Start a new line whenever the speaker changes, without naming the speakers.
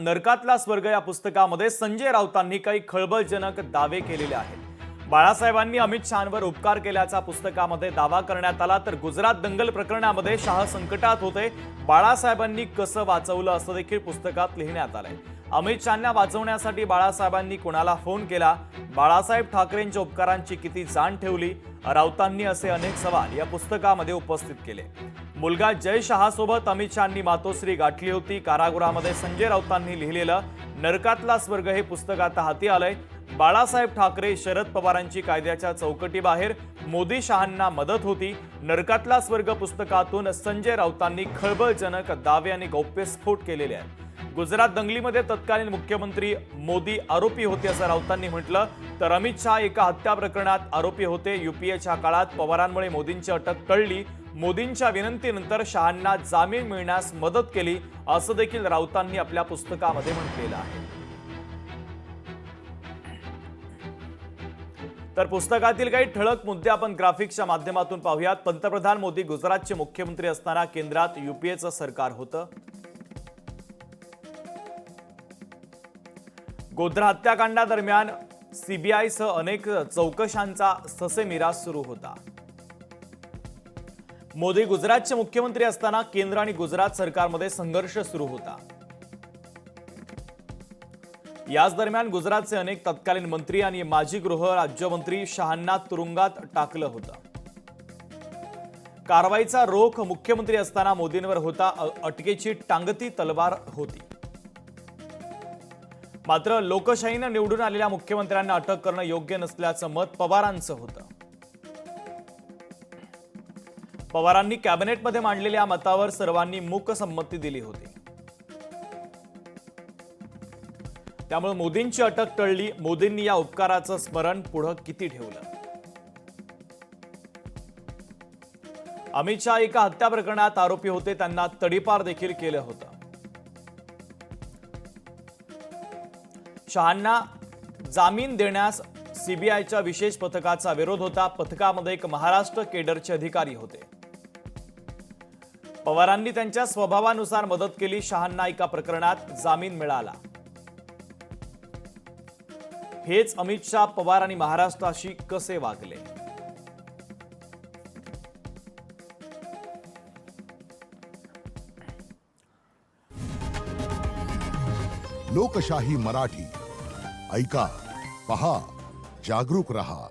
नरकातला स्वर्ग या पुस्तकामध्ये संजय राऊतांनी काही खळबळजनक दावे केलेले आहेत। बाळासाहेबांनी अमित शहांवर उपकार केल्याचा पुस्तकामध्ये दावा करण्यात आला, तर गुजरात दंगल प्रकरणामध्ये शाह संकटात होते, बाळासाहेबांनी कसं वाचवलं असं देखील पुस्तकात लिहिण्यात आलंय। अमित शहांना वाचवण्यासाठी बाळासाहेबांनी कोणाला फोन केला, बाळासाहेब ठाकरेंच्या उपकारांची किती जाण ठेवली, राऊतांनी असे अनेक सवाल या पुस्तकामध्ये उपस्थित केले। मुलगा जय शहासोबत अमित शहांनी मातोश्री गाठली होती। कारागृहामध्ये संजय राऊतांनी लिहिलेलं नरकातला स्वर्ग हे पुस्तक आता हाती आलंय। बाळासाहेब ठाकरे शरद पवारांची कायद्याच्या चौकटीबाहेर, मोदी शहांना मदत होती। नरकातला स्वर्ग पुस्तकातून संजय राऊतांनी खळबळजनक दावे आणि गौप्यस्फोट केलेले आहेत। गुजरात दंगलीमध्ये तत्कालीन मुख्यमंत्री मोदी आरोपी होते असं राऊतांनी म्हटलं, तर अमित शहा एका हत्या प्रकरणात आरोपी होते। यूपीएच्या काळात पवारांमुळे मोदींची अटक टळली, मोदींच्या विनंतीनंतर शहांना जामीन मिळण्यास मदत केली असं देखील राऊतांनी आपल्या पुस्तकामध्ये म्हटलेलं आहे। तर पुस्तकातील काही ठळक मुद्दे आपण ग्राफिक्सच्या माध्यमातून पाहूयात। पंतप्रधान मोदी गुजरातचे मुख्यमंत्री असताना केंद्रात यूपीएचं सरकार होतं। गोध्रा हत्याकांडादरम्यान सीबीआयसह अनेक चौकशांचा ससेमिरा सुरू होता। मोदी गुजरातचे मुख्यमंत्री असताना केंद्र आणि गुजरात सरकारमध्ये संघर्ष सुरू होता। याच दरम्यान गुजरातचे अनेक तत्कालीन मंत्री आणि माजी गृह राज्यमंत्री शहांना तुरुंगात टाकलं होतं। कारवाईचा रोख मुख्यमंत्री असताना मोदींवर होता, अटकेची टांगती तलवार होती। मात्र लोकशाहीने निवडून आलेल्या मुख्यमंत्र्यांना अटक करणं योग्य नसल्याचं मत पवारांचं होतं। पवारांनी कॅबिनेटमध्ये मांडलेल्या मतावर सर्वांनी मूकसंमती दिली होती। त्यामुळे मोदींची अटक टळली। मोदींनी या उपकाराचं स्मरण पुढे किती ठेवलं? अमित शहा एका हत्या प्रकरणात आरोपी होते, त्यांना तडीपार देखील केलं होतं। शहांना जामीन देण्यास सीबीआयच्या विशेष पथकाचा विरोध होता। पथकामध्ये एक महाराष्ट्र केडरचे अधिकारी होते। पवारांनी त्यांच्या स्वभावानुसार मदत केली। शहांना एका प्रकरणात जामीन मिळाला। हेच अमित शहा, पवार आणि महाराष्ट्राशी कसे वागले?
लोकशाही मराठी ऐका, पहा, जागरूक रहा।